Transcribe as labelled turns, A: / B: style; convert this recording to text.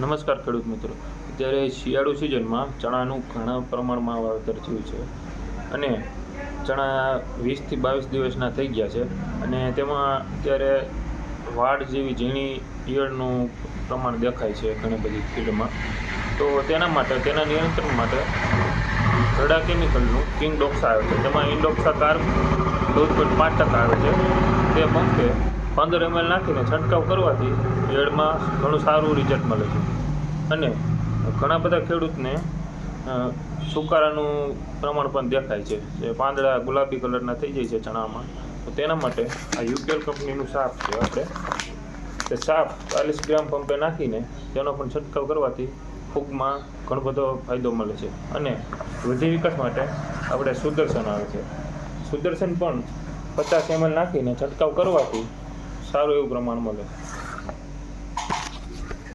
A: નમસ્કાર ખેડૂત મિત્રો. અત્યારે શિયાળુ સિઝનમાં ચણાનું ઘણા પ્રમાણમાં વાવેતર થયું છે અને ચણા 20થી 22 દિવસના થઈ ગયા છે અને તેમાં અત્યારે વાડ જેવી ઝીણી ઈયળનું પ્રમાણ દેખાય છે ઘણી બધી ફીલ્ડમાં. તો તેના નિયંત્રણ માટે ઘરડા કેમિકલનું કિંગ ડોક્સા આવે છે. તેમાં ઇન્ડોક્સા કાર્બ 14.5% આવે છે. તે પંપે 15 ml નાખીને છંટકાવ કરવાથી ઈયળમાં ઘણું સારું રિઝલ્ટ મળે છે અને ઘણા બધા ખેડૂતને સુકારાનું પ્રમાણ પણ દેખાય છે. જે પાંદડા ગુલાબી કલરના થઈ જાય છે ચણામાં. તો તેના માટે આ યુપીએલ કંપનીનું સાપ છે. આપણે તે સાપ 40 ગ્રામ પંપે નાખીને તેનો પણ છંટકાવ કરવાથી ફૂગમાં ઘણો બધો ફાયદો મળે છે અને વૃદ્ધિ વિકાસ માટે આપણે સુદર્શન આવે છે. સુદર્શન પણ 50 ml નાખીને છંટકાવ કરવાથી સારું એવું પ્રમાણ મળે છે.